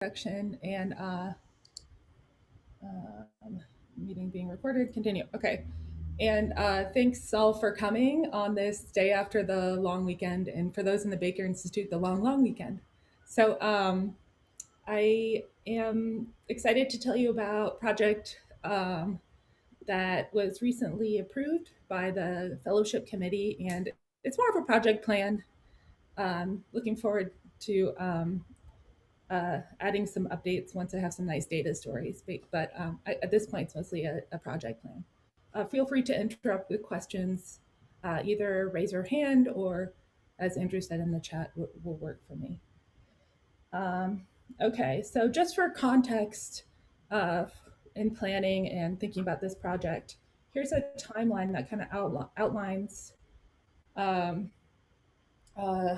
introduction and meeting being recorded. Continue. Okay. And thanks all for coming on this day after the long weekend, and for those in the Baker Institute, the long weekend. So I am excited to tell you about project that was recently approved by the fellowship committee, and it's more of a project plan. Looking forward to adding some updates once I have some nice data stories. But at this point, it's mostly a project plan. Feel free to interrupt with questions. Either raise your hand or, as Andrew said in the chat, will work for me. Okay, so just for context in planning and thinking about this project, here's a timeline that kind of outlines how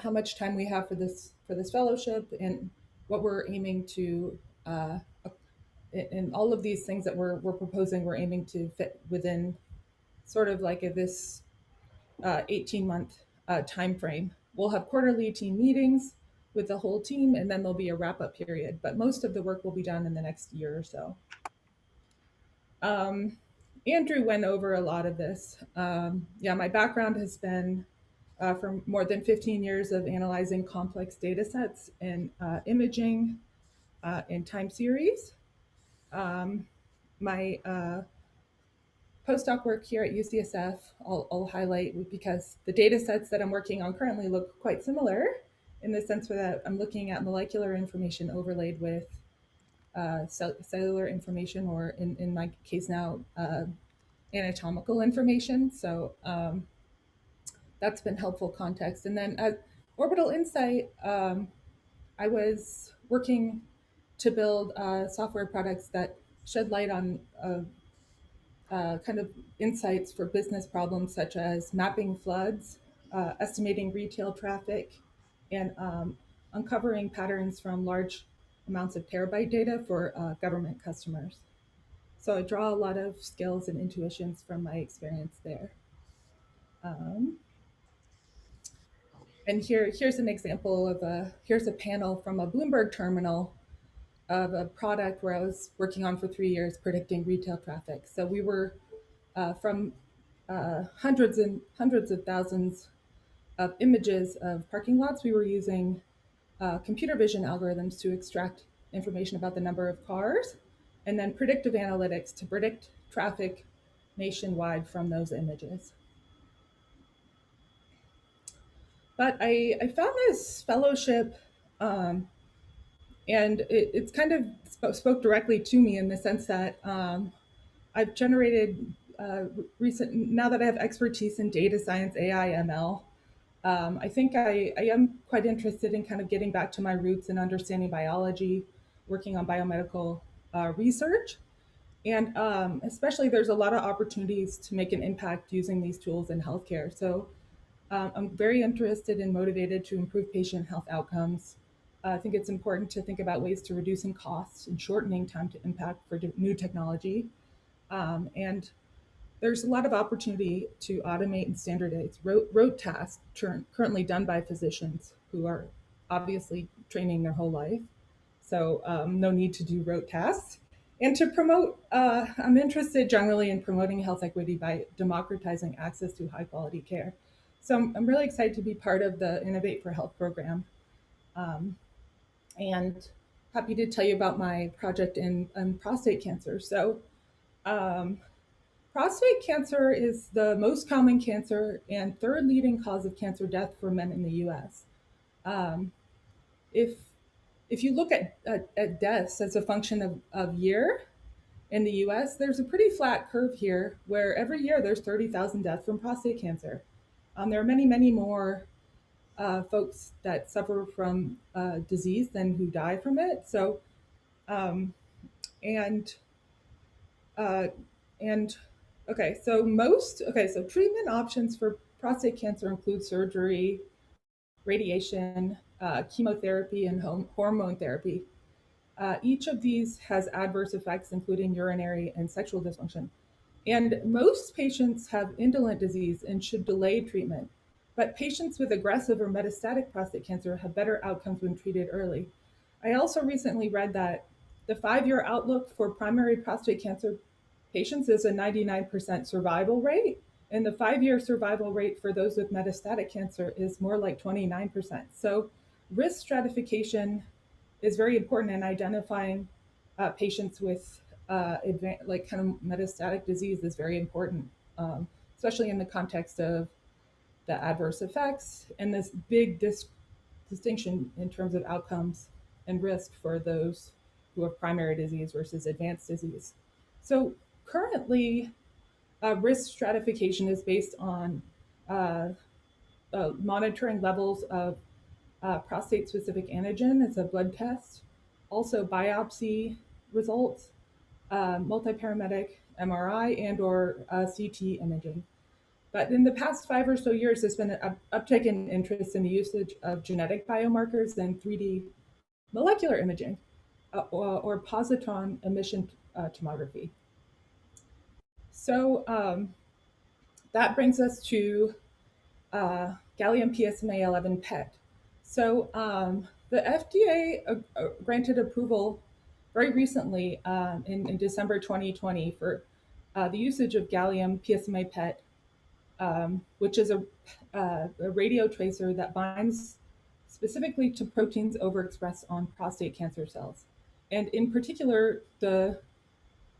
much time we have for this fellowship and what we're aiming to and all of these things that we're proposing, we're aiming to fit within sort of like this 18-month time frame. We'll have quarterly team meetings with the whole team, and then there'll be a wrap-up period. But most of the work will be done in the next year or so. Andrew went over a lot of this. Yeah, my background has been for more than 15 years of analyzing complex data sets and imaging in time series. My postdoc work here at UCSF, I'll highlight because the data sets that I'm working on currently look quite similar in the sense that I'm looking at molecular information overlaid with cellular information, or in my case now, anatomical information. So that's been helpful context. And then at Orbital Insight, I was working to build software products that shed light on kind of insights for business problems such as mapping floods, estimating retail traffic, and uncovering patterns from large amounts of terabyte data for government customers. So I draw a lot of skills and intuitions from my experience there. And here's an example of here's a panel from a Bloomberg terminal of a product where I was working on for 3 years predicting retail traffic. So we were from hundreds of thousands of images of parking lots, we were using computer vision algorithms to extract information about the number of cars, and then predictive analytics to predict traffic nationwide from those images. But I found this fellowship, and it's kind of spoke directly to me in the sense that I've generated now that I have expertise in data science, AI, ML, I think I am quite interested in kind of getting back to my roots and understanding biology, working on biomedical research. And especially there's a lot of opportunities to make an impact using these tools in healthcare. So I'm very interested and motivated to improve patient health outcomes. I think it's important to think about ways to reducing costs and shortening time to impact for new technology. And there's a lot of opportunity to automate and standardize rote tasks currently done by physicians who are obviously training their whole life. So no need to do rote tasks. And to promote, I'm interested generally in promoting health equity by democratizing access to high quality care. So I'm really excited to be part of the Innovate for Health program. And happy to tell you about my project in prostate cancer. So prostate cancer is the most common cancer and third leading cause of cancer death for men in the US. If you look at deaths as a function of year in the US, there's a pretty flat curve here where every year there's 30,000 deaths from prostate cancer. There are many more folks that suffer from disease than who die from it. So, okay, so treatment options for prostate cancer include surgery, radiation, chemotherapy, and hormone therapy. Each of these has adverse effects, including urinary and sexual dysfunction. And most patients have indolent disease and should delay treatment. But patients with aggressive or metastatic prostate cancer have better outcomes when treated early. I also recently read that the 5 year outlook for primary prostate cancer patients is a 99% survival rate, and the 5 year survival rate for those with metastatic cancer is more like 29%. So, risk stratification is very important in identifying patients with like kind of metastatic disease is very important, especially in the context of the adverse effects and this big distinction in terms of outcomes and risk for those who have primary disease versus advanced disease. So currently, risk stratification is based on uh, monitoring levels of prostate specific antigen. It's a blood test, also biopsy results, multiparametric MRI and or CT imaging. But in the past 5 or so years, there's been an uptick in interest in the usage of genetic biomarkers and 3D molecular imaging or positron emission tomography. So that brings us to gallium PSMA 11 PET. So the FDA granted approval very recently in December 2020 for the usage of gallium PSMA PET, which is a radio tracer that binds specifically to proteins overexpressed on prostate cancer cells. And in particular, the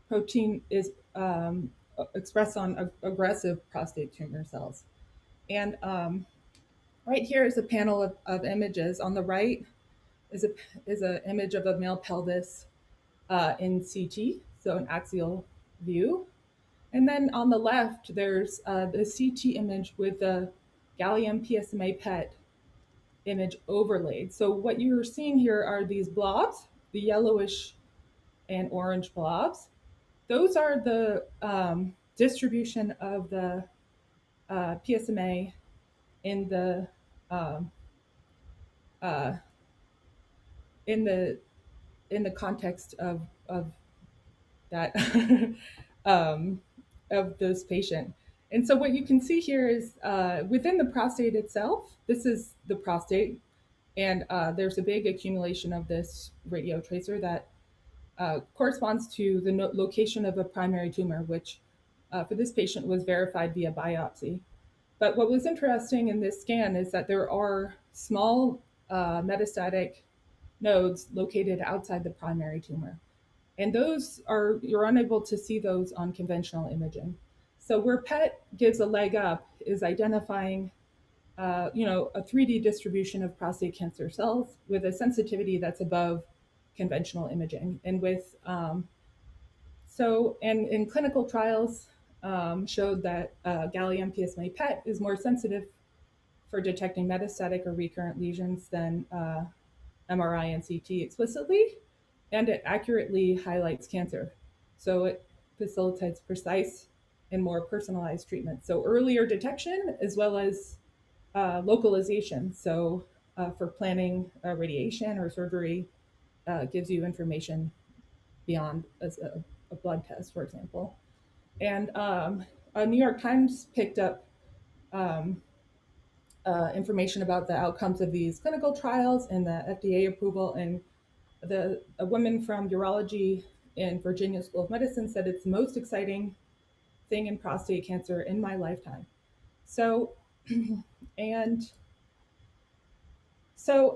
protein is expressed on aggressive prostate tumor cells. And right here is a panel of images. On the right is a is an image of a male pelvis in CT, so an axial view. And then on the left, there's the CT image with the gallium PSMA PET image overlaid. So what you're seeing here are these blobs, the yellowish and orange blobs. Those are the distribution of the PSMA in the um, uh, in the in the context of that um, of this patient. And so what you can see here is within the prostate itself, this is the prostate, and there's a big accumulation of this radio tracer that corresponds to the location of a primary tumor, which for this patient was verified via biopsy. But what was interesting in this scan is that there are small metastatic nodes located outside the primary tumor. And those are, you're unable to see those on conventional imaging. So where PET gives a leg up is identifying, a 3D distribution of prostate cancer cells with a sensitivity that's above conventional imaging. And with, and in clinical trials showed that gallium PSMA PET is more sensitive for detecting metastatic or recurrent lesions than MRI and CT explicitly, and it accurately highlights cancer. So it facilitates precise and more personalized treatment. So earlier detection as well as localization. So for planning radiation or surgery, gives you information beyond a blood test, for example. And a New York Times picked up um, information about the outcomes of these clinical trials and the FDA approval. And a woman from urology in Virginia School of Medicine said it's the most exciting thing in prostate cancer in my lifetime. So, and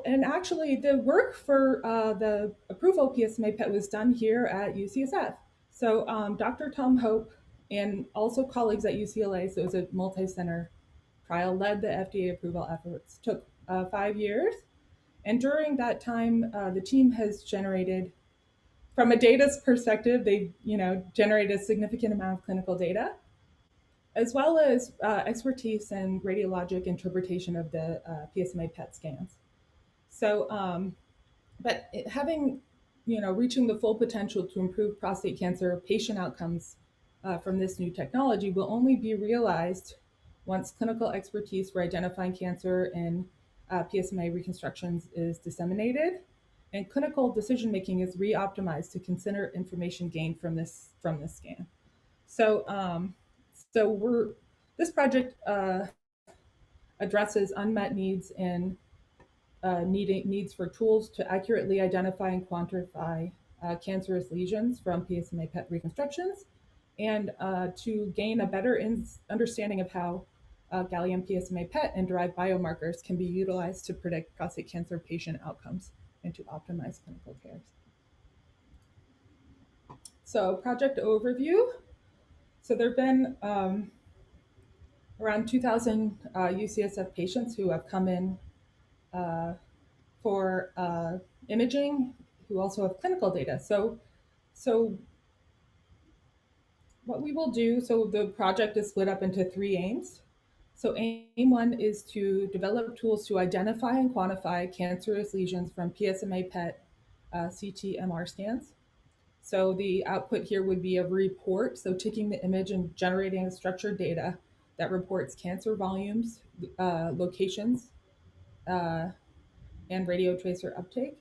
and actually, the work for the approval of PSMA PET was done here at UCSF. So, Dr. Tom Hope and also colleagues at UCLA, so it was a multi center trial, led the FDA approval efforts. Took 5 years. And during that time, the team has generated, from a data perspective, they generated a significant amount of clinical data, as well as expertise in radiologic interpretation of the PSMA PET scans. So, but having, reaching the full potential to improve prostate cancer patient outcomes from this new technology will only be realized once clinical expertise for identifying cancer in PSMA reconstructions is disseminated, and clinical decision making is re-optimized to consider information gained from this scan. So, so this project addresses unmet needs in needs for tools to accurately identify and quantify cancerous lesions from PSMA PET reconstructions, and to gain a better understanding of how gallium PSMA PET and derived biomarkers can be utilized to predict prostate cancer patient outcomes and to optimize clinical care. So, project overview. So, there have been around 2,000 UCSF patients who have come in uh, for imaging, who also have clinical data. So what we will do, so the project is split up into three aims. So aim one is to develop tools to identify and quantify cancerous lesions from PSMA PET CT MR scans. So the output here would be a report, so taking the image and generating a structured data that reports cancer volumes, locations, uh, and radio tracer uptake.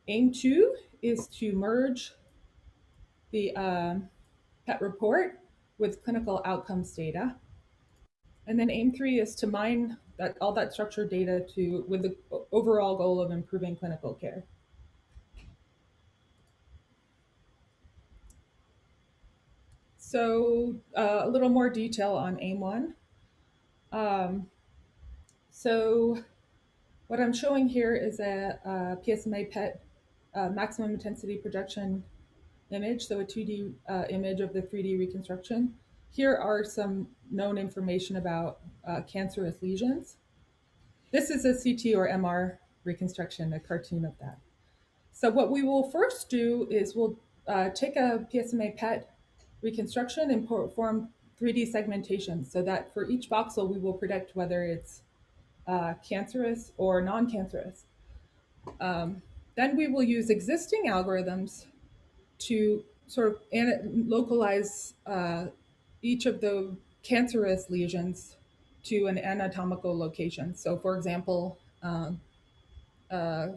Aim two is to merge the PET report with clinical outcomes data. And then aim three is to mine all that structured data with the overall goal of improving clinical care. So a little more detail on aim one. Um, so what I'm showing here is a PSMA PET maximum intensity projection image, so a 2D image of the 3D reconstruction. Here are some known information about cancerous lesions. This is a CT or MR reconstruction, a cartoon of that. So what we will first do is we'll take a PSMA PET reconstruction and perform 3D segmentation so that for each voxel we will predict whether it's cancerous or non-cancerous. Then we will use existing algorithms to sort of localize each of the cancerous lesions to an anatomical location. So, for example, uh,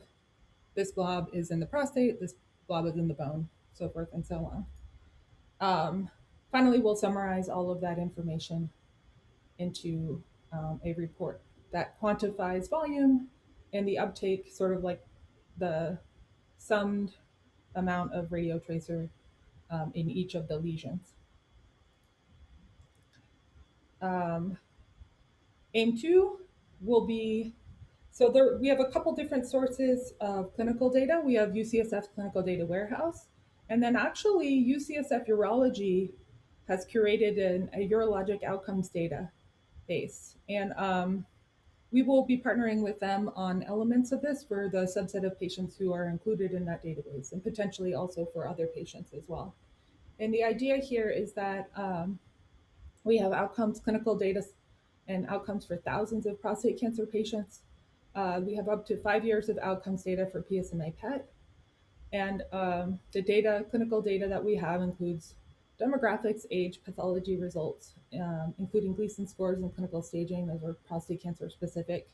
this blob is in the prostate, this blob is in the bone, so forth and so on. Finally, we'll summarize all of that information into a report that quantifies volume and the uptake, sort of like the summed amount of radio tracer in each of the lesions. Um, aim two will be, so there, we have a couple different sources of clinical data. We have UCSF's Clinical Data Warehouse, and then actually UCSF Urology has curated a urologic outcomes database. And we will be partnering with them on elements of this for the subset of patients who are included in that database, and potentially also for other patients as well. And the idea here is that we have outcomes, clinical data, and outcomes for thousands of prostate cancer patients. We have up to 5 years of outcomes data for PSMA PET. And the data, clinical data that we have includes demographics, age, pathology results, including Gleason scores and clinical staging. Those are prostate cancer specific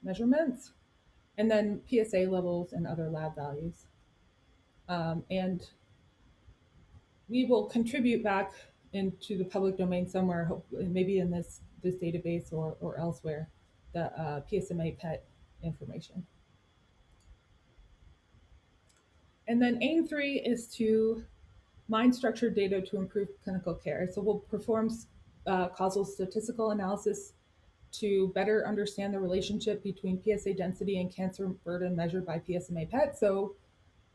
measurements. And then PSA levels and other lab values. And we will contribute back into the public domain somewhere, maybe in this database or elsewhere, the PSMA PET information. And then aim three is to mine structured data to improve clinical care. So we'll perform causal statistical analysis to better understand the relationship between PSA density and cancer burden measured by PSMA PET. So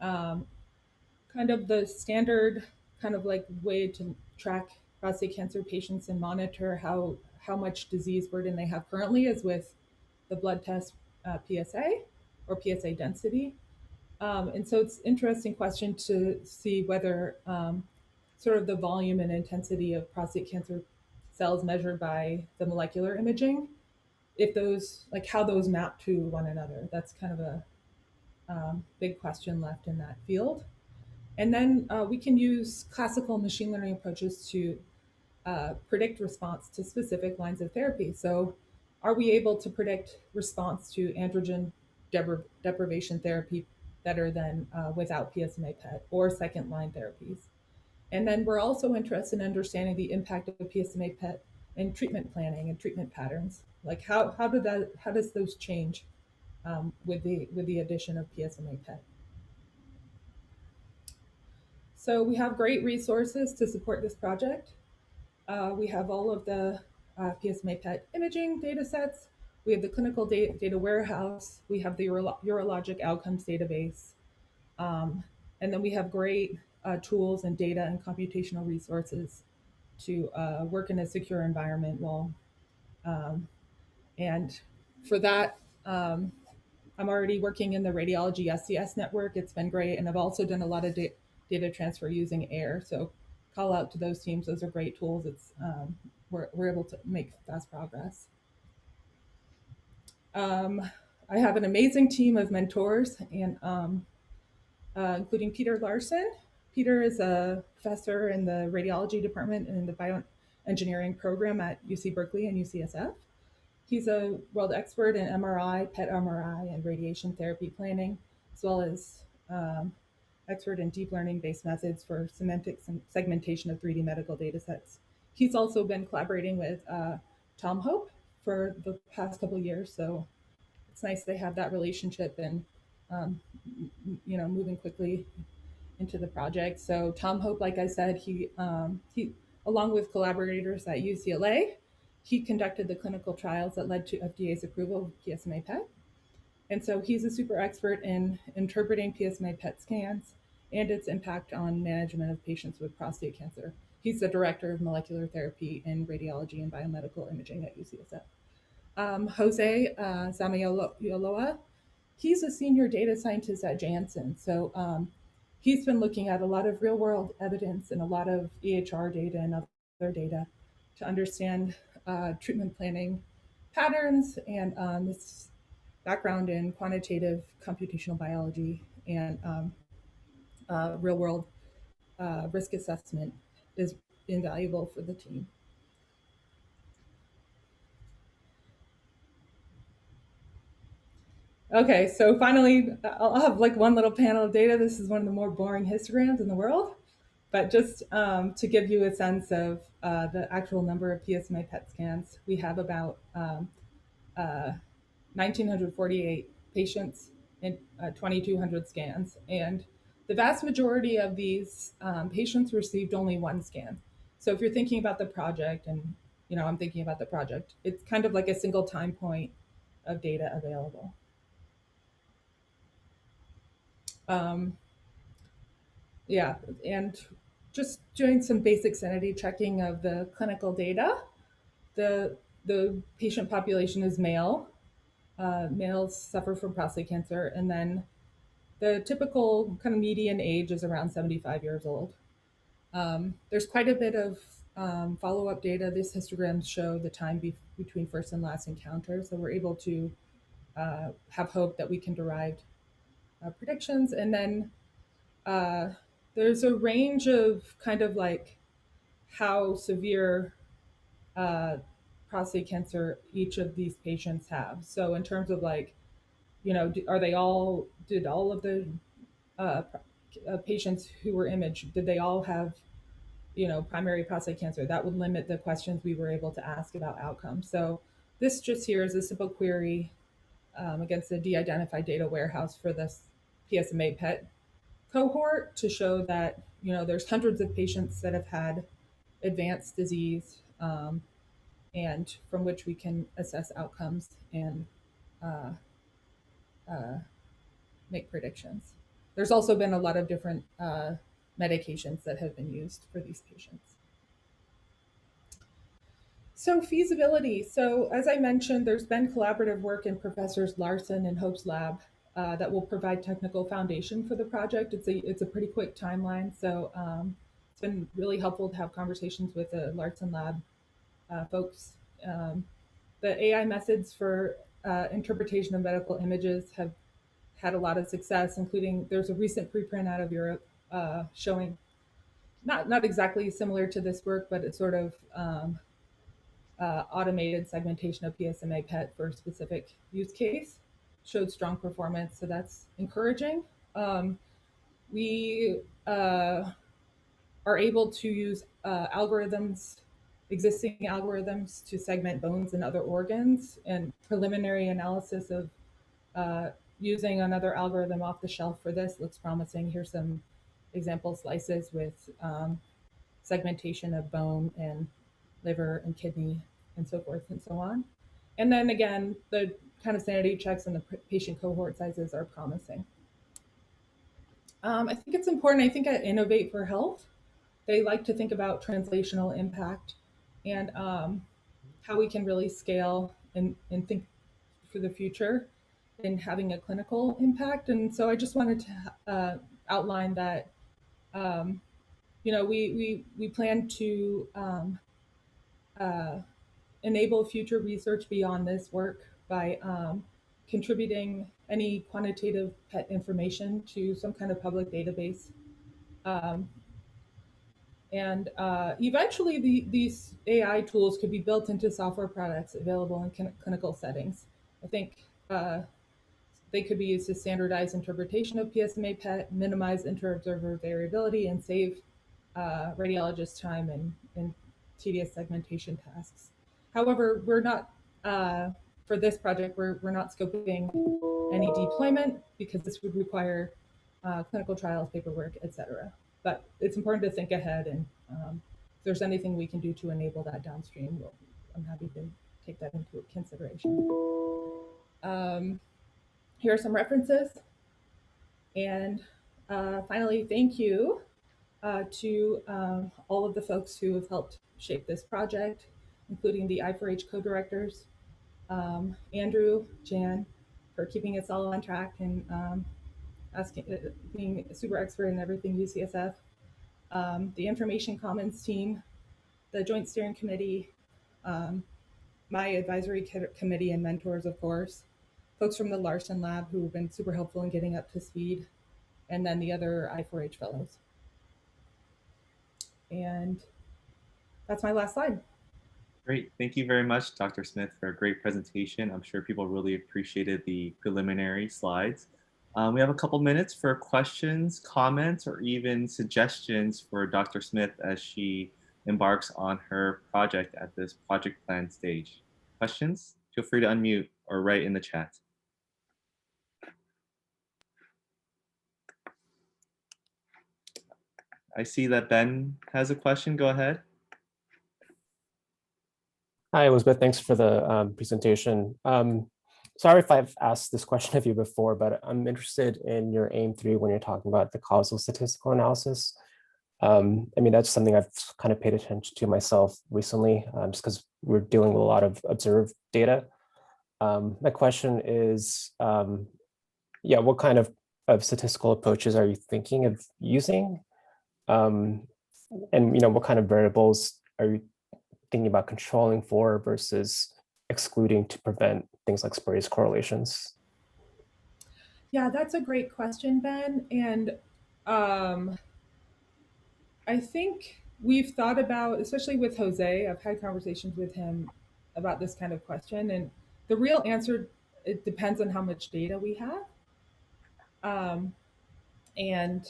kind of the standard kind of like way to track prostate cancer patients and monitor how much disease burden they have currently is with the blood test PSA or PSA density. And so it's an interesting question to see whether sort of the volume and intensity of prostate cancer cells measured by the molecular imaging, if those, like how those map to one another. That's kind of a big question left in that field. And then we can use classical machine learning approaches to predict response to specific lines of therapy. So are we able to predict response to androgen deprivation therapy better than without PSMA PET or second line therapies? And then we're also interested in understanding the impact of PSMA PET in treatment planning and treatment patterns. Like how does those change with the addition of PSMA PET? So we have great resources to support this project. We have all of the PSMA PET imaging data sets. We have the clinical data warehouse. We have the urologic outcomes database. Um, and then we have great tools and data and computational resources to work in a secure environment. Um, and for that, I'm already working in the radiology SCS network. It's been great. And I've also done a lot of data transfer using AIR. So call out to those teams. Those are great tools. We're able to make fast progress. Um, I have an amazing team of mentors, and including Peter Larson. Peter is a professor in the radiology department in the bioengineering program at UC Berkeley and UCSF. He's a world expert in MRI, PET MRI, and radiation therapy planning, as well as expert in deep learning based methods for semantics and segmentation of 3D medical data sets. He's also been collaborating with Tom Hope for the past couple of years, so it's nice they have that relationship and um, moving quickly into the project. So Tom Hope, like I said, he along with collaborators at UCLA, he conducted the clinical trials that led to FDA's approval of PSMA PET. And so he's a super expert in interpreting PSMA PET scans and its impact on management of patients with prostate cancer. He's the director of molecular therapy in radiology and biomedical imaging at UCSF. Jose Zamioloa, he's a senior data scientist at Janssen. So he's been looking at a lot of real world evidence and a lot of EHR data and other data to understand treatment planning patterns and this background in quantitative computational biology and real world risk assessment is invaluable for the team. Okay, so finally, I'll have like one little panel of data. This is one of the more boring histograms in the world, but just to give you a sense of the actual number of PSMA PET scans, we have about 1,948 patients and 2,200 scans. And the vast majority of these patients received only one scan. So if you're thinking about the project, and I'm thinking about the project, it's kind of like a single time point of data available. Um, yeah, and just doing some basic sanity checking of the clinical data. The patient population is male. Males suffer from prostate cancer, and then the typical kind of median age is around 75 years old. There's quite a bit of follow-up data. These histograms show the time between first and last encounter, so we're able to have hope that we can derive predictions. And then uh, there's a range of kind of like how severe uh, prostate cancer each of these patients have. So in terms of like, are they all, did all of the uh, patients who were imaged, did they all have, primary prostate cancer? That would limit the questions we were able to ask about outcomes. So this just here is a simple query against the de-identified data warehouse for this PSMA PET cohort to show that, there's hundreds of patients that have had advanced disease and from which we can assess outcomes and uh, uh, make predictions. There's also been a lot of different medications that have been used for these patients. So feasibility. So as I mentioned, there's been collaborative work in Professors Larson and Hope's lab that will provide technical foundation for the project. It's a pretty quick timeline, so it's been really helpful to have conversations with the Larson lab folks. Um, the AI methods for interpretation of medical images have had a lot of success, including there's a recent preprint out of Europe showing not exactly similar to this work, but it's sort of automated segmentation of PSMA PET for a specific use case, showed strong performance, so that's encouraging. We are able to use algorithms existing algorithms to segment bones and other organs, and preliminary analysis of using another algorithm off the shelf for this looks promising. Here's some example slices with segmentation of bone and liver and kidney and so forth and so on. And then again, the kind of sanity checks and the patient cohort sizes are promising. I think it's important. I think at Innovate for Health, they like to think about translational impact and how we can really scale and think for the future in having a clinical impact. And so I just wanted to outline that, we plan to uh, enable future research beyond this work by contributing any quantitative pet information to some kind of public database. Um, and eventually, these AI tools could be built into software products available in clinical settings. I think they could be used to standardize interpretation of PSMA PET, minimize inter-observer variability, and save radiologist time and tedious segmentation tasks. However, we're not, for this project, we're not scoping any deployment because this would require clinical trials, paperwork, et cetera. But it's important to think ahead, and if there's anything we can do to enable that downstream, I'm happy to take that into consideration. Here are some references. And finally, thank you to all of the folks who have helped shape this project, including the I4H co-directors, Andrew, Jan, for keeping us all on track and being a super expert in everything UCSF, the Information Commons team, the Joint Steering Committee, my advisory committee and mentors, of course, folks from the Larson Lab who have been super helpful in getting up to speed, and then the other I4H fellows. And that's my last slide. Great. Thank you very much, Dr. Smith, for a great presentation. I'm sure people really appreciated the preliminary slides. We have a couple minutes for questions, comments, or even suggestions for Dr. Smith as she embarks on her project at this project plan stage. Questions? Feel free to unmute or write in the chat. I see that Ben has a question. Go ahead. Hi, Elizabeth. Thanks for the presentation. Sorry if I've asked this question of you before, but I'm interested in your aim 3 when you're talking about the causal statistical analysis. I mean, that's something I've kind of paid attention to myself recently, just because we're dealing with a lot of observed data. My question is, what kind of statistical approaches are you thinking of using? And what kind of variables are you thinking about controlling for versus excluding to prevent things like spurious correlations? Yeah, that's a great question, Ben. And I think we've thought about, especially with Jose, I've had conversations with him about this kind of question. And the real answer, it depends on how much data we have. And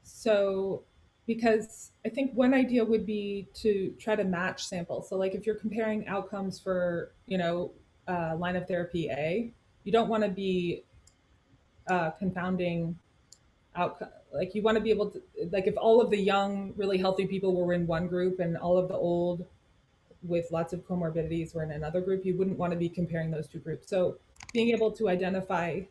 so, because I think one idea would be to try to match samples. So like if you're comparing outcomes for, line of therapy A, you don't want to be confounding outcome. Like you want to be able to, like if all of the young, really healthy people were in one group and all of the old with lots of comorbidities were in another group, you wouldn't want to be comparing those two groups. So being able to identify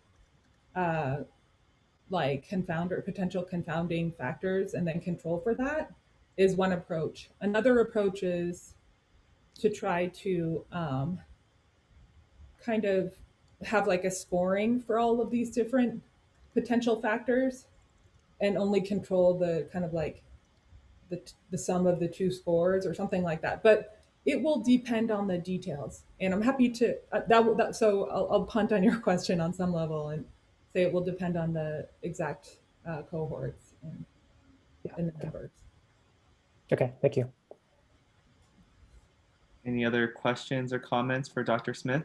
like potential confounding factors and then control for that is one approach. Another approach is to try to kind of have like a scoring for all of these different potential factors and only control the kind of like the sum of the two scores or something like that. But it will depend on the details. And I'm happy to, so I'll punt on your question on some level and say it will depend on the exact cohorts and the numbers. Okay, thank you. Any other questions or comments for Dr. Smith?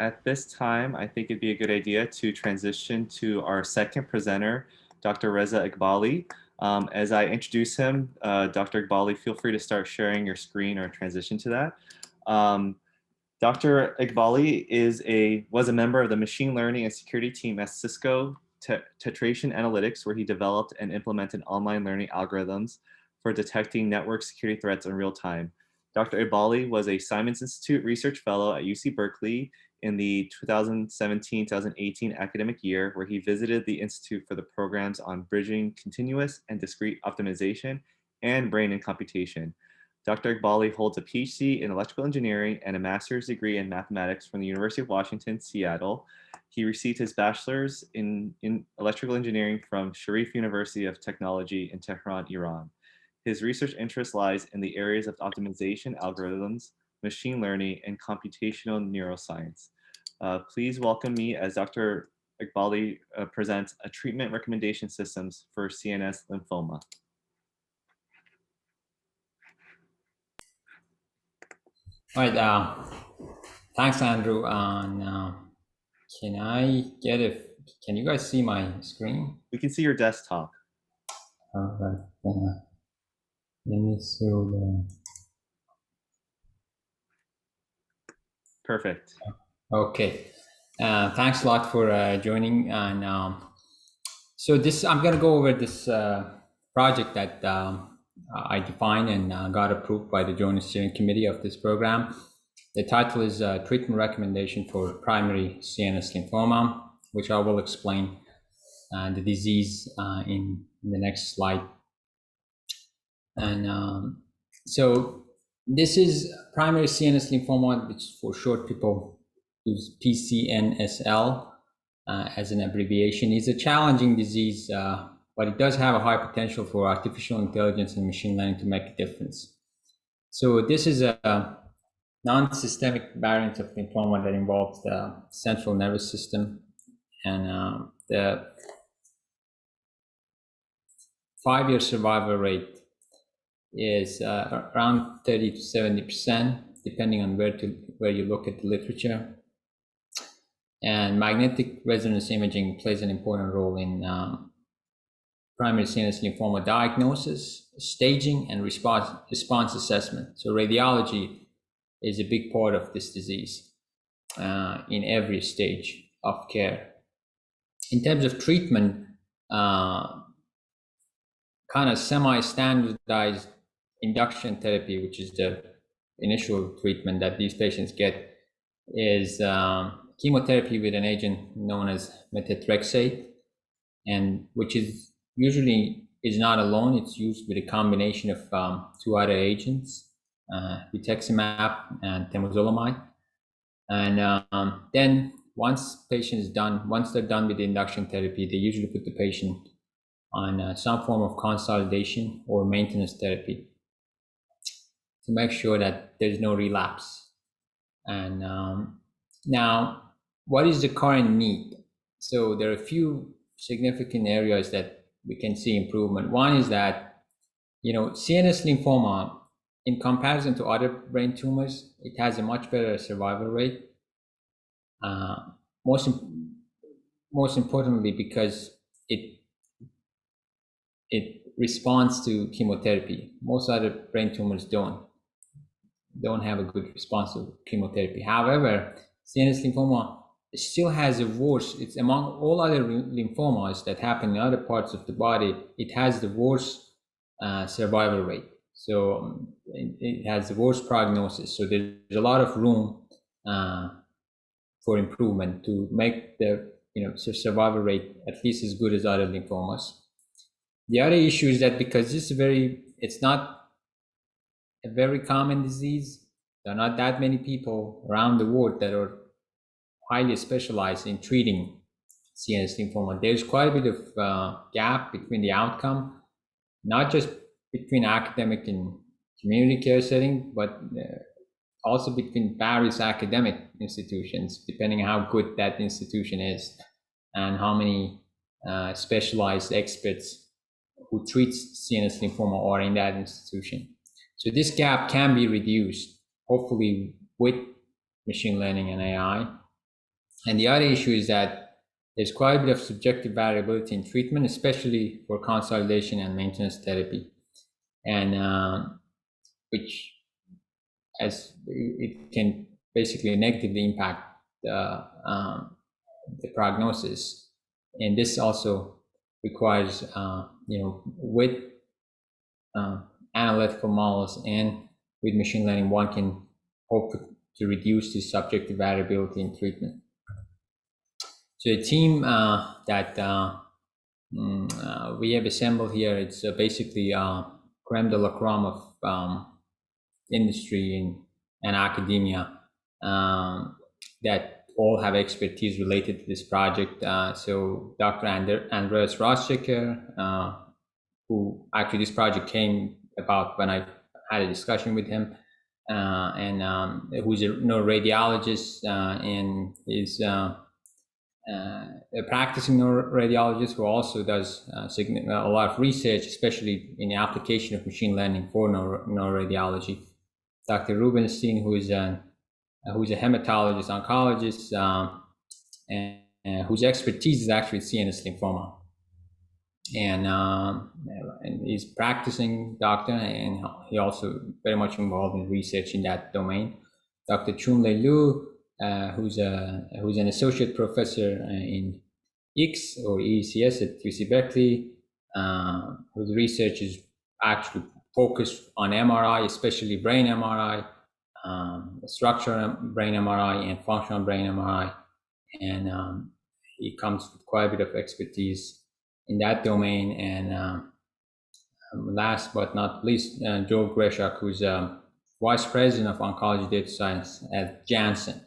At this time, I think it'd be a good idea to transition to our second presenter, Dr. Reza Eghbali. As I introduce him, Dr. Eghbali, feel free to start sharing your screen or transition to that. Dr. Eghbali was a member of the machine learning and security team at Cisco Tetration Analytics, where he developed and implemented online learning algorithms for detecting network security threats in real time. Dr. Eghbali was a Simons Institute Research Fellow at UC Berkeley in the 2017-2018 academic year, where he visited the Institute for the programs on bridging continuous and discrete optimization and brain and computation. Dr. Eghbali holds a PhD in electrical engineering and a master's degree in mathematics from the University of Washington, Seattle. He received his bachelor's in electrical engineering from Sharif University of Technology in Tehran, Iran. His research interest lies in the areas of optimization algorithms, machine learning, and computational neuroscience. Please welcome me as Dr. Eghbali presents a treatment recommendation systems for CNS lymphoma. All right. Thanks, Andrew. And can I get it? Can you guys see my screen? We can see your desktop. All right. Let me show the. Perfect. Okay. Thanks a lot for joining. And so I'm going to go over this project that I defined and got approved by the Joint Steering Committee of this program. The title is Treatment Recommendation for Primary CNS Lymphoma, which I will explain the disease in the next slide. And so this is primary CNS lymphoma, which for short people use PCNSL as an abbreviation. It's a challenging disease, but it does have a high potential for artificial intelligence and machine learning to make a difference. So this is a non-systemic variant of lymphoma that involves the central nervous system, and the 5-year survival rate is around 30 to 70%, depending on where you look at the literature. And magnetic resonance imaging plays an important role in primary CNS lymphoma diagnosis, staging, and response assessment. So radiology is a big part of this disease in every stage of care. In terms of treatment, kind of semi-standardized induction therapy, which is the initial treatment that these patients get, is chemotherapy with an agent known as methotrexate, and which is usually is not alone. It's used with a combination of 2 other agents, rituximab and temozolomide. And then once they're done with the induction therapy, they usually put the patient on some form of consolidation or maintenance therapy to make sure that there's no relapse. And now, what is the current need? So there are a few significant areas that we can see improvement. One is that, CNS lymphoma, in comparison to other brain tumors, it has a much better survival rate. Most importantly, because it responds to chemotherapy. Most other brain tumors don't have a good response to chemotherapy. However, CNS lymphoma still has a worse, it's among all other lymphomas that happen in other parts of the body, it has the worst survival rate. So it has the worst prognosis. So there's a lot of room for improvement to make the survival rate at least as good as other lymphomas. The other issue is that because it's not a very common disease, there are not that many people around the world that are highly specialized in treating CNS lymphoma. There's quite a bit of gap between the outcome, not just between academic and community care setting, but also between various academic institutions, depending on how good that institution is and how many specialized experts who treats CNS lymphoma are in that institution. So this gap can be reduced, hopefully with machine learning and AI. And the other issue is that there's quite a bit of subjective variability in treatment, especially for consolidation and maintenance therapy, and which, as it can basically negatively impact the prognosis. And this also requires, with analytical models and with machine learning, one can hope to reduce the subjective variability in treatment. So a team that we have assembled here, it's basically creme de la creme of industry and academia that all have expertise related to this project. So Dr. Andreas Rosschecker, who actually this project came about when I had a discussion with him, and who's a neuroradiologist and is a practicing neuroradiologist who also does a lot of research, especially in the application of machine learning for neuroradiology. Dr. Rubenstein, who's a hematologist, oncologist, and whose expertise is actually CNS lymphoma. And he's practicing doctor, and he also very much involved in research in that domain. Dr. Chunlei Liu, who's an associate professor in X or ECS at UC Berkeley, whose research is actually focused on MRI, especially brain MRI, structural brain MRI, and functional brain MRI, and he comes with quite a bit of expertise in that domain. And last but not least, Joe Greshak, who's Vice President of Oncology Data Science at Janssen.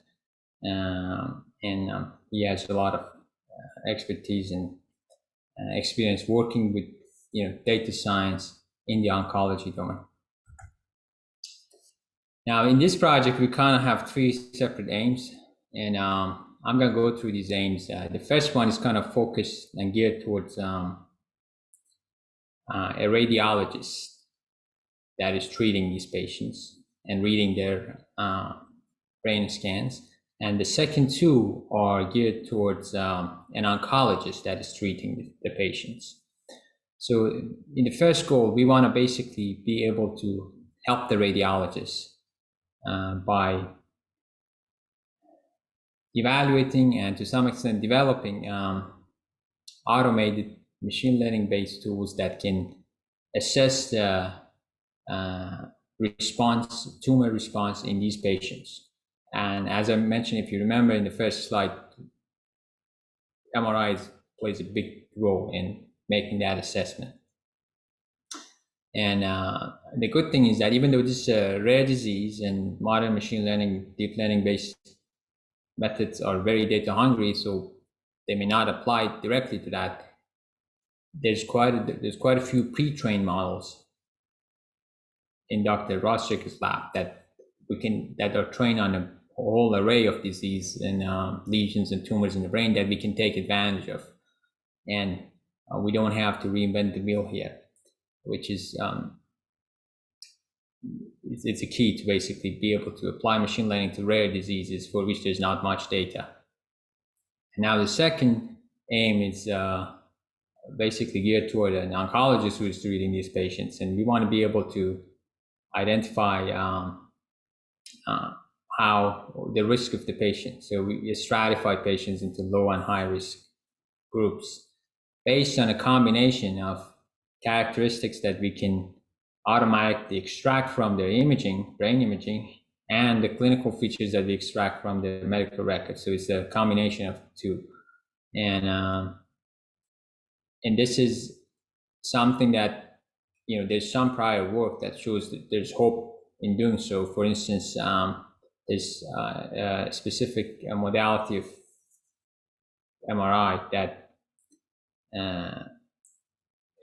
And he has a lot of expertise and experience working with data science in the oncology domain. Now, in this project, we kind of have three separate aims, and I'm going to go through these aims. The first one is kind of focused and geared towards a radiologist that is treating these patients and reading their brain scans. And the second two are geared towards an oncologist that is treating the patients. So in the first goal, we want to basically be able to help the radiologist by evaluating and to some extent developing automated machine learning based tools that can assess the tumor response in these patients. And as I mentioned, if you remember in the first slide, MRI plays a big role in making that assessment. And the good thing is that even though this is a rare disease and modern machine learning, deep learning based methods are very data hungry, so they may not apply directly to that, there's quite a few pre-trained models in Dr. Roschek's lab that are trained on a whole array of disease and lesions and tumors in the brain that we can take advantage of. And we don't have to reinvent the wheel here, which is it's a key to basically be able to apply machine learning to rare diseases for which there's not much data. And now the second aim is basically geared toward an oncologist who is treating these patients, and we want to be able to identify how the risk of the patient. So we stratify patients into low and high risk groups based on a combination of characteristics that we can automatically extract from their imaging, brain imaging, and the clinical features that we extract from the medical record. So it's a combination of the two. And this is something that, there's some prior work that shows that there's hope in doing so. For instance, there's a specific modality of MRI that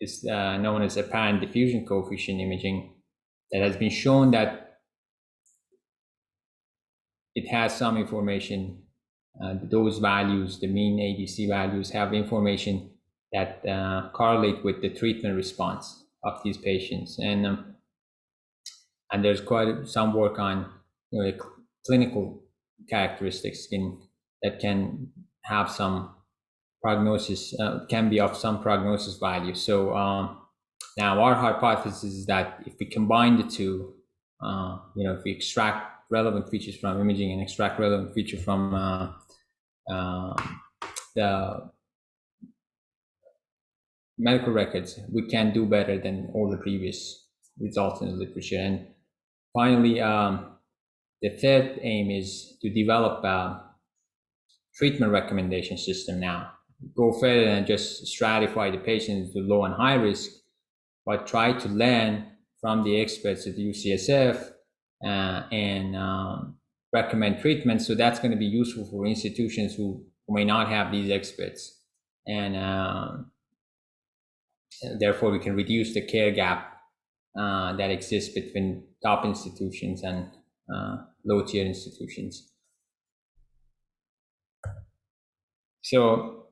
is known as apparent diffusion coefficient imaging, that has been shown that it has some information. Those values, the mean ADC values, have information that correlate with the treatment response of these patients. And there's quite some work on clinical characteristics that can have some prognosis, can be of some prognosis value. So now our hypothesis is that if we combine the two, if we extract relevant features from imaging and extract relevant feature from the medical records, we can do better than all the previous results in the literature. And finally, the third aim is to develop a treatment recommendation system now. Go further than just stratify the patients to low and high risk, but try to learn from the experts at UCSF and recommend treatment. So that's going to be useful for institutions who may not have these experts. And therefore, we can reduce the care gap that exists between top institutions and low-tier institutions. So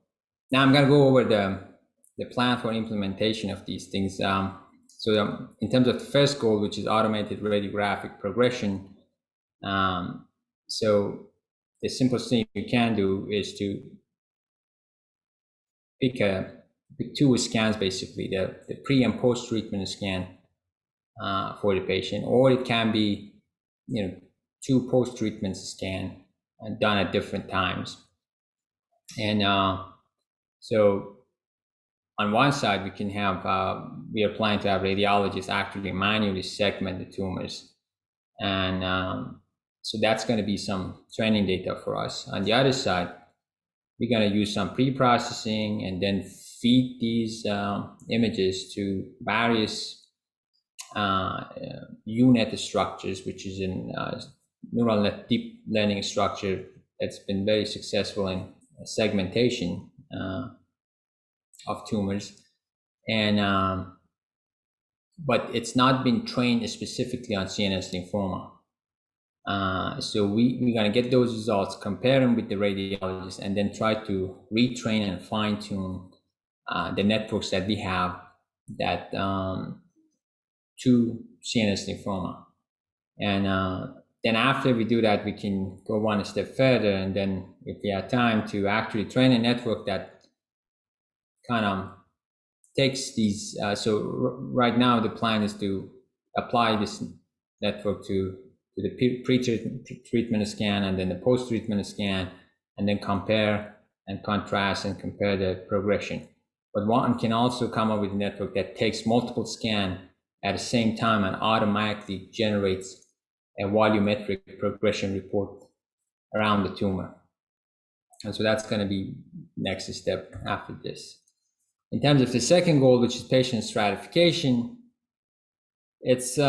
now I'm going to go over the plan for implementation of these things. So in terms of the first goal, which is automated radiographic progression, so the simplest thing you can do is to pick two scans, basically, the pre and post treatment scan for the patient, or it can be, two post treatment scan done at different times. And so on one side, we can have, we are planning to have radiologists actually manually segment the tumors. And so that's going to be some training data for us. On the other side, we're going to use some pre-processing and then feed these images to various UNet structures, which is a neural net deep learning structure that's been very successful in segmentation of tumors. And but it's not been trained specifically on CNS lymphoma. So we're going to get those results, compare them with the radiologist, and then try to retrain and fine tune the networks that we have that to CNS lymphoma. And then after we do that, we can go one step further, and then if we have time to actually train a network that kind of takes these. So right now the plan is to apply this network to the pre-treatment scan and then the post-treatment scan, and then compare and contrast and compare the progression. But one can also come up with a network that takes multiple scans at the same time and automatically generates a volumetric progression report around the tumor. And so that's going to be next step after this. In terms of the second goal, which is patient stratification, it's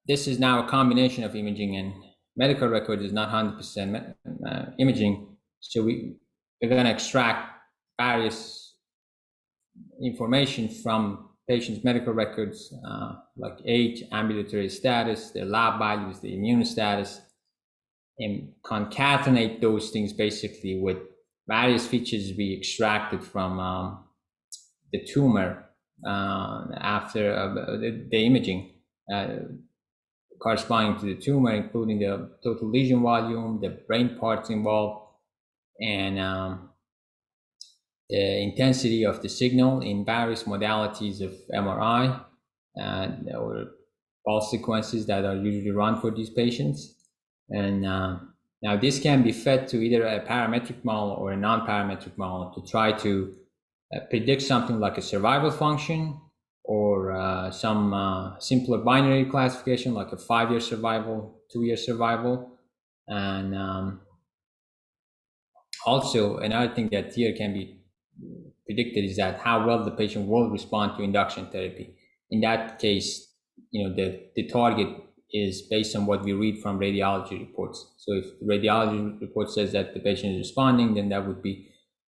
this is now a combination of imaging and medical record is not 100% imaging. So we're going to extract various information from patients' medical records, like age, ambulatory status, their lab values, the immune status, and concatenate those things basically with various features we extracted from the tumor after the imaging corresponding to the tumor, including the total lesion volume, the brain parts involved, and the intensity of the signal in various modalities of MRI or pulse sequences that are usually run for these patients. And now this can be fed to either a parametric model or a non-parametric model to try to predict something like a survival function or some simpler binary classification like a 5-year survival, 2-year survival. And also another thing that here can be predicted is that how well the patient will respond to induction therapy. In that case, the target is based on what we read from radiology reports. So if the radiology report says that the patient is responding, then that would be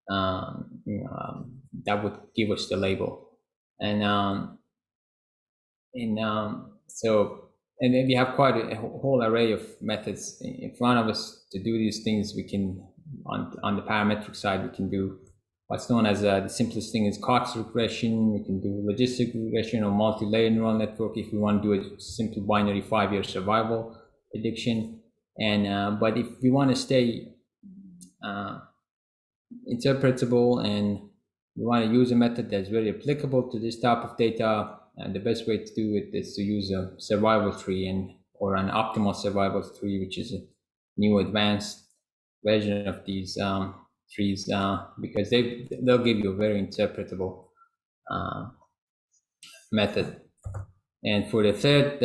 that would give us the label. And then we have quite a whole array of methods in front of us to do these things. We can on the parametric side, we can do what's known as the simplest thing is Cox regression. We can do logistic regression or multi-layer neural network if we want to do a simple binary 5-year survival prediction. And but if we want to stay interpretable and we want to use a method that's very applicable to this type of data, and the best way to do it is to use a survival tree or an optimal survival tree, which is a new advanced version of these trees, because they'll give you a very interpretable method. And for the third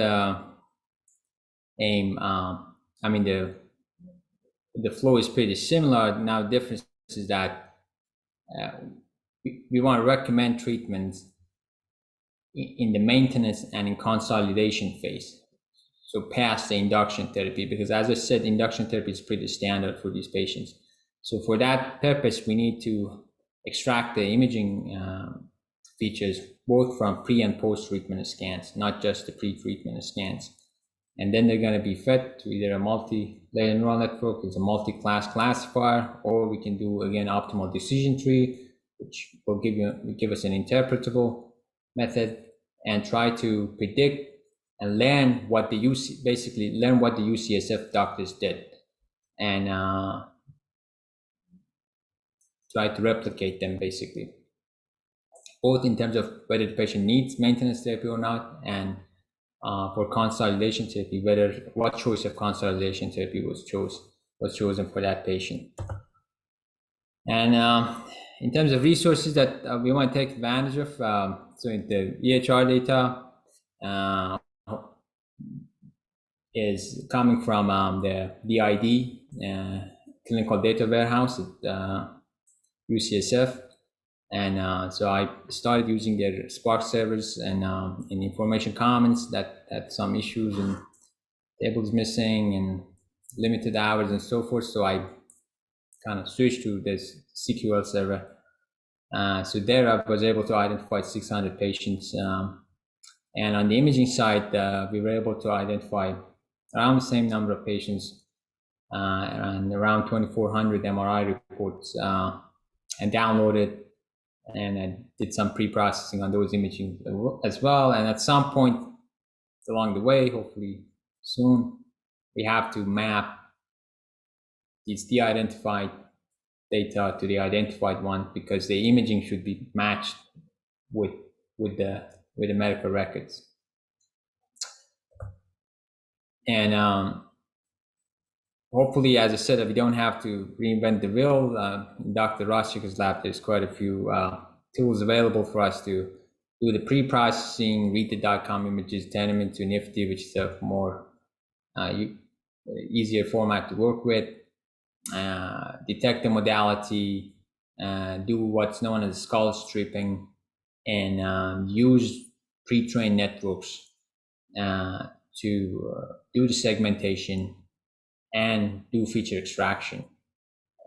aim, I mean the flow is pretty similar. Now the difference is that we want to recommend treatments in the maintenance and in consolidation phase, so past the induction therapy, because as I said, induction therapy is pretty standard for these patients. So for that purpose, we need to extract the imaging features both from pre and post treatment scans, not just the pre-treatment scans. And then they're going to be fed to either a multi-layer neural network, it's a multi-class classifier, or we can do again optimal decision tree, which will give us an interpretable method and try to predict and learn what the UCSF doctors did, and try to replicate them basically, both in terms of whether the patient needs maintenance therapy or not, and for consolidation therapy, what choice of consolidation therapy was chosen for that patient. And in terms of resources that we want to take advantage of, so in the EHR data is coming from the DID clinical data warehouse at UCSF. And so I started using their Spark servers, and in information commons that had some issues and tables missing and limited hours and so forth. So I kind of switched to this CQL server. So there I was able to identify 600 patients. And on the imaging side, we were able to identify around the same number of patients and around 2,400 MRI reports, and downloaded, and I did some pre-processing on those imaging as well. And at some point along the way, hopefully soon, we have to map these de-identified data to the identified one, because the imaging should be matched with the medical records. And hopefully, as I said, we don't have to reinvent the wheel. In Dr. Roschiker's lab, there's quite a few tools available for us to do the pre-processing, read the .com images, turn them into NIfTY, which is a more easier format to work with, detect the modality, do what's known as skull stripping, and use pre-trained networks to do the segmentation and do feature extraction.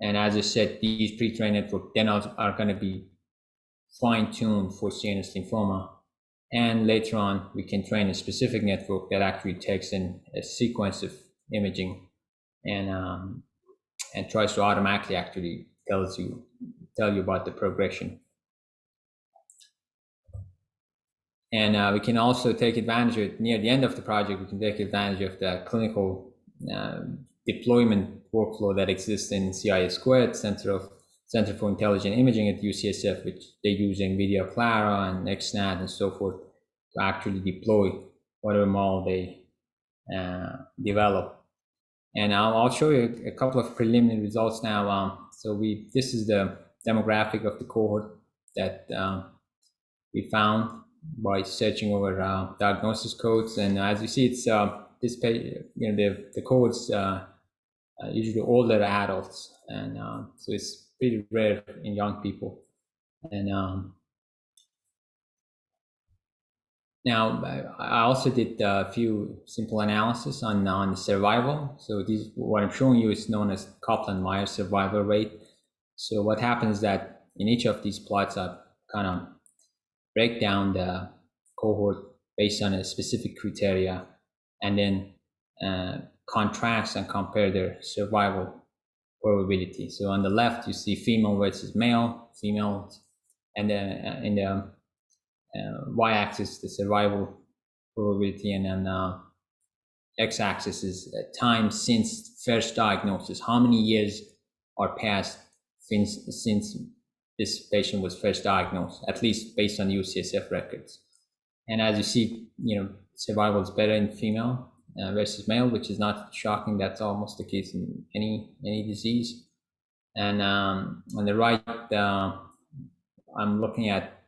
And as I said, these pre-trained networks then are going to be fine-tuned for CNS lymphoma. And later on, we can train a specific network that actually takes in a sequence of imaging and tries to automatically actually tell you about the progression. And we can also take advantage of, near the end of the project, we can take advantage of the clinical deployment workflow that exists in CIS², Center for Intelligent Imaging at UCSF, which they use NVIDIA Clara and XNAT and so forth to actually deploy whatever model they develop. And I'll show you a couple of preliminary results now. This is the demographic of the cohort that we found by searching over diagnosis codes. And as you see, it's this page, the codes usually older adults, and so it's pretty rare in young people. And now I also did a few simple analysis on the survival. So what I'm showing you is known as Kaplan-Meier survival rate. So what happens is that in each of these plots, I kind of break down the cohort based on a specific criteria, and then contrast and compare their survival probability. So on the left, you see female versus male, females, and then in the y-axis, the survival probability, and then x-axis is time since first diagnosis. How many years are passed since this patient was first diagnosed, at least based on UCSF records. And as you see, survival is better in female versus male, which is not shocking. That's almost the case in any disease. And on the right, I'm looking at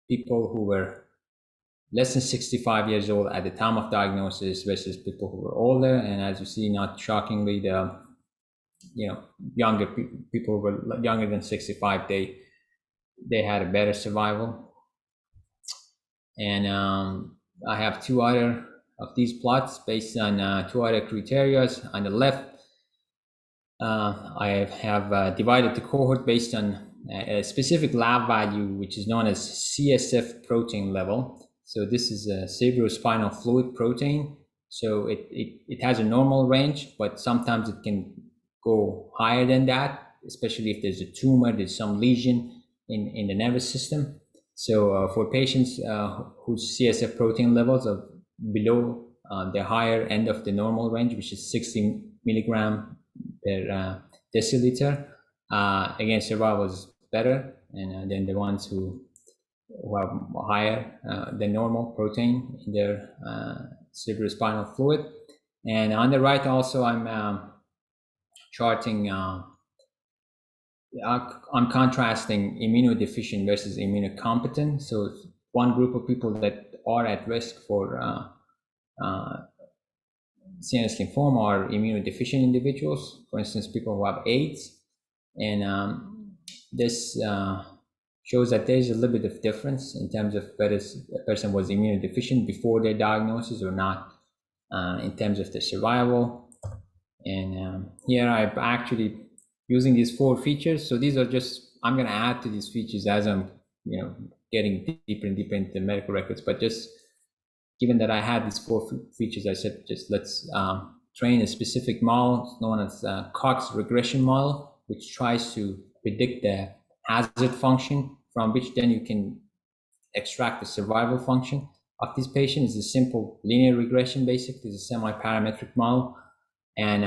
people who were less than 65 years old at the time of diagnosis versus people who were older. And as you see, not shockingly, the younger people who were younger than 65, they had a better survival. And I have two other of these plots based on two other criteria. On the left, I have divided the cohort based on a specific lab value, which is known as CSF protein level. So this is a cerebrospinal fluid protein. So it has a normal range, but sometimes it can go higher than that, especially if there's a tumor, there's some lesion in the nervous system. So for patients whose CSF protein levels are below the higher end of the normal range, which is 60 milligram per deciliter, again, survival is better than the ones who have higher than normal protein in their cerebrospinal fluid. And on the right also, I'm charting, I'm contrasting immunodeficient versus immunocompetent. So one group of people that are at risk for CNS lymphoma are immunodeficient individuals, for instance, people who have AIDS. And this shows that there's a little bit of difference in terms of whether a person was immunodeficient before their diagnosis or not, in terms of the survival. And here I'm actually using these 4 features. So these are just, I'm going to add to these features as I'm, getting deeper and deeper into the medical records. But just given that I had these 4 features, I said, just let's train a specific model known as Cox regression model, which tries to predict the hazard function from which then you can extract the survival function of these patients. It's a simple linear regression, basically. It's a semi-parametric model. And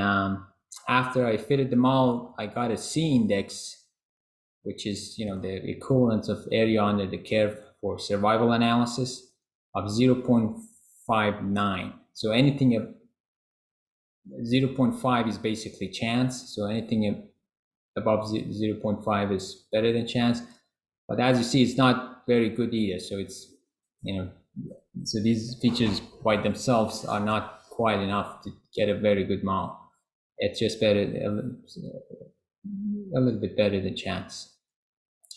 after I fitted the model, I got a C index, which is the equivalent of area under the curve for survival analysis, of 0.59. So anything of 0.5 is basically chance. So anything above 0.5 is better than chance. But as you see, it's not very good either. So it's, so these features by themselves are not quite enough to get a very good model. It's just better, a little bit better than chance.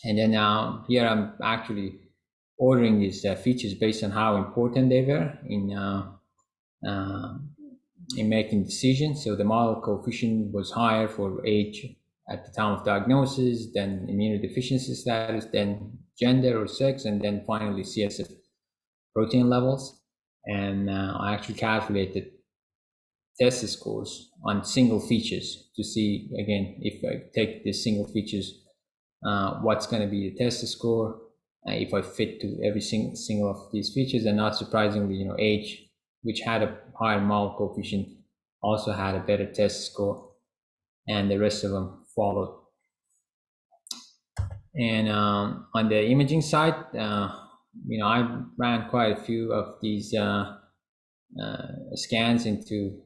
And then here I'm actually ordering these features based on how important they were in making decisions. So the model coefficient was higher for age at the time of diagnosis, then immunodeficiency status, then gender or sex, and then finally CSF protein levels. And I actually calculated test scores on single features to see, again, if I take the single features, what's going to be the test score if I fit to every single of these features. And not surprisingly, age, which had a higher model coefficient, also had a better test score, and the rest of them followed. And on the imaging side, I ran quite a few of these scans into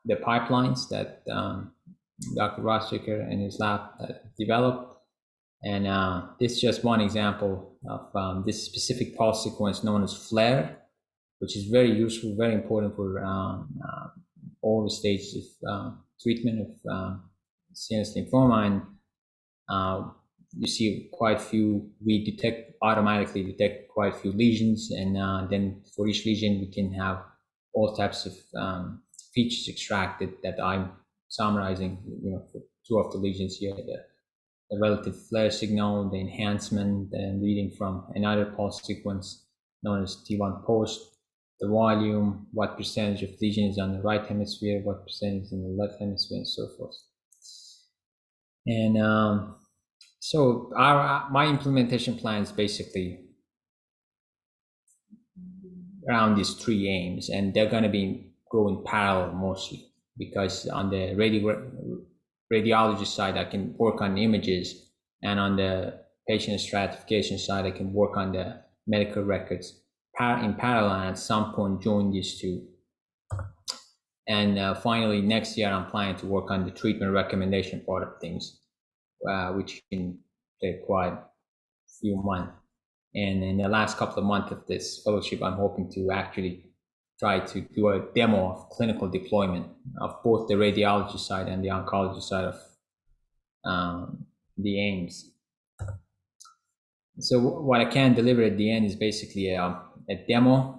the pipelines that Dr. Rostricker and his lab developed. And this is just one example of this specific pulse sequence known as FLAIR, which is very useful, very important for all the stages of treatment of CNS lymphoma. And you see quite a few, we automatically detect quite a few lesions. And then for each lesion, we can have all types of features extracted that I'm summarizing, for 2 of the lesions here, the relative flare signal, the enhancement, and reading from another pulse sequence known as T1 post, the volume, what percentage of lesion is on the right hemisphere, what percentage is in the left hemisphere, and so forth. And so my implementation plan is basically around these three aims, and they're going to be going parallel mostly, because on the radiology side, I can work on images, and on the patient stratification side, I can work on the medical records in parallel, and at some point join these two. And finally, next year, I'm planning to work on the treatment recommendation part of things, which can take quite a few months. And in the last couple of months of this fellowship, I'm hoping to actually try to do a demo of clinical deployment of both the radiology side and the oncology side of the aims. So what I can deliver at the end is basically a demo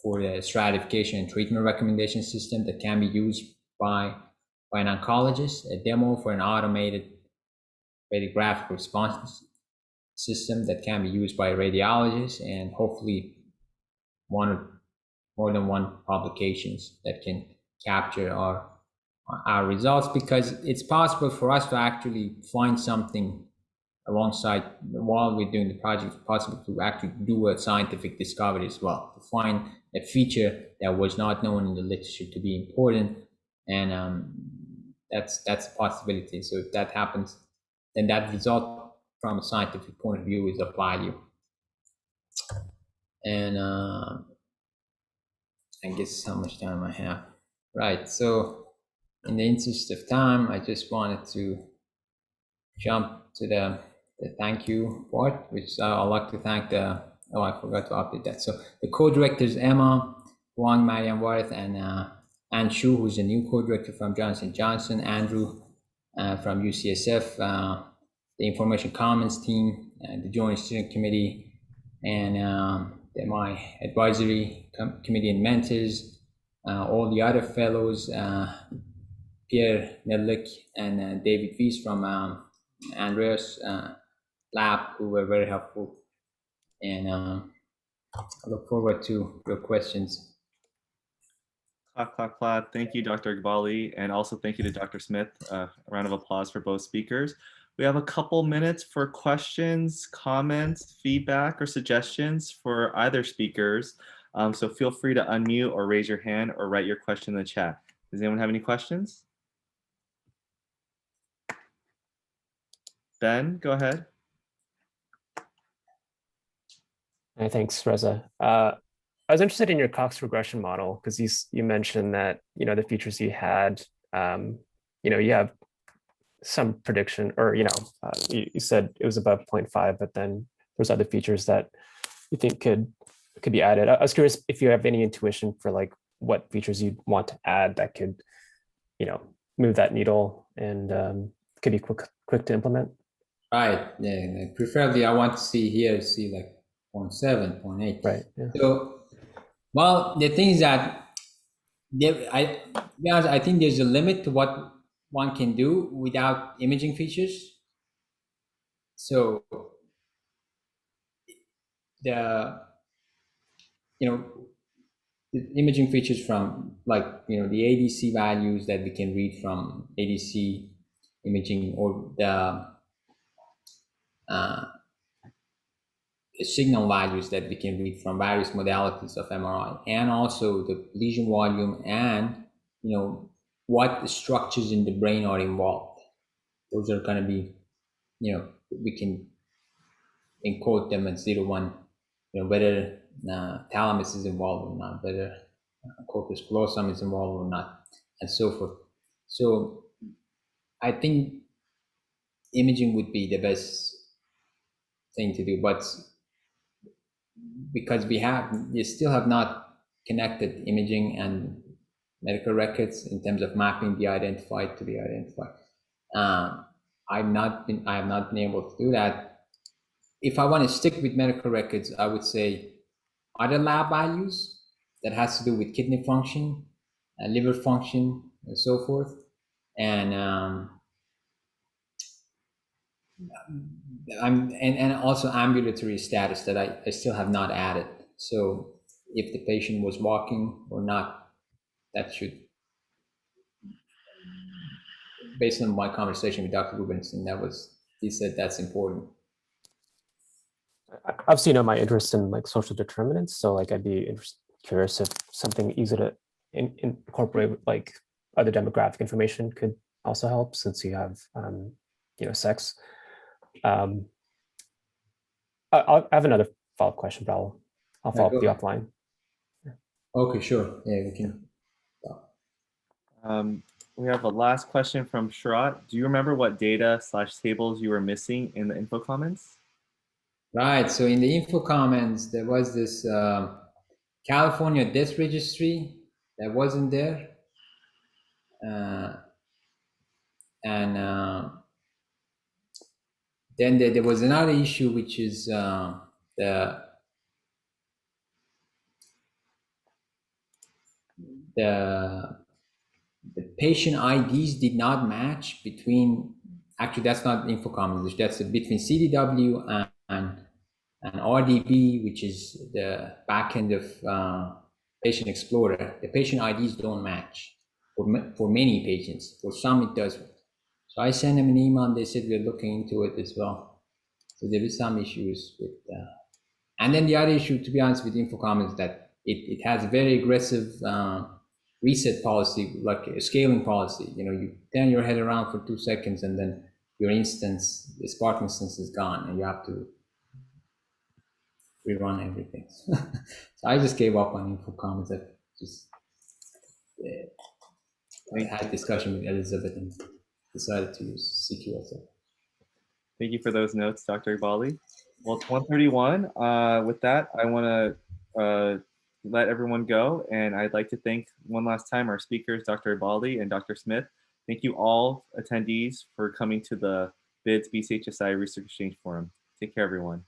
for the stratification and treatment recommendation system that can be used by an oncologist, a demo for an automated radiographic response system that can be used by radiologists, and hopefully more than one publications that can capture our results, because it's possible for us to actually find something alongside while we're doing the project. It's possible to actually do a scientific discovery as well, to find a feature that was not known in the literature to be important, and that's a possibility. So if that happens, then that result from a scientific point of view is of value. And I guess how much time I have. Right, so in the interest of time, I just wanted to jump to the thank you part, which I'd like to thank I forgot to update that. So the co-directors, Emma, Wang, Marian Warith, and Ann Shu, who's a new co-director from Johnson & Johnson, Andrew from UCSF, the Information Commons team, the Joint Steering Committee, and my advisory committee and mentors, all the other fellows, Pierre Nedlick and David Weiss from Andreas lab, who were very helpful. And I look forward to your questions. Clap, clap, clap. Thank you, Dr. Eghbali, and also thank you to Dr. Smith. A round of applause for both speakers. We have a couple minutes for questions, comments, feedback, or suggestions for either speakers. So feel free to unmute or raise your hand or write your question in the chat. Does anyone have any questions? Ben, go ahead. Hey, thanks, Reza. I was interested in your Cox regression model, because you mentioned that the features you had, you have some prediction, or you said it was above 0.5, but then there's other features that you think could be added. I was curious if you have any intuition for like what features you'd want to add that could move that needle and could be quick to implement. Right. Yeah. Preferably, I want to see like 0.7, 0.8. Right. Yeah. So, well, the thing is that I think there's a limit to what one can do without imaging features. So the imaging features from like the ADC values that we can read from ADC imaging, or the signal values that we can read from various modalities of MRI, and also the lesion volume, and what structures in the brain are involved. Those are going to be, we can encode them at 0, 1, whether thalamus is involved or not, whether corpus callosum is involved or not, and so forth. So I think imaging would be the best thing to do, but because we still have not connected imaging and medical records in terms of mapping the identified to the identified. I have not been able to do that. If I want to stick with medical records, I would say other lab values that has to do with kidney function, liver function, and so forth, and and also ambulatory status that I still have not added. So if the patient was walking or not, that should, based on my conversation with Dr. Rubinson, he said that's important. Obviously, my interest in like social determinants, so like I'd be curious if something easy to incorporate with like other demographic information could also help, since you have sex. I have another follow-up question, but I'll follow up with you offline. Okay, sure. Yeah, we can. We have a last question from Sharat. Do you remember what data / tables you were missing in the info comments? Right. So in the info comments, there was this California death registry that wasn't there. And then there was another issue, which is the patient IDs did not match between. Actually, that's not info comments. That's between CDW and RDB, which is the backend of Patient Explorer. The patient IDs don't match for many patients. For some, it does. So I sent them an email, and they said we're looking into it as well. So there is some issues with. And then the other issue, to be honest, with info comments, that it has a very aggressive reset policy, like a scaling policy. You turn your head around for 2 seconds, and then your instance, the Spark instance, is gone, and you have to rerun everything. So I just gave up on info comments. I just I had a discussion with Elizabeth and decided to use CQSL. Thank you for those notes, Dr. Eghbali. Well, it's 1:31. With that, I want to let everyone go, and I'd like to thank one last time our speakers, Dr. Eghbali and Dr. Smith. Thank you all attendees for coming to the BIDS BCHSI Research Exchange Forum. Take care, everyone.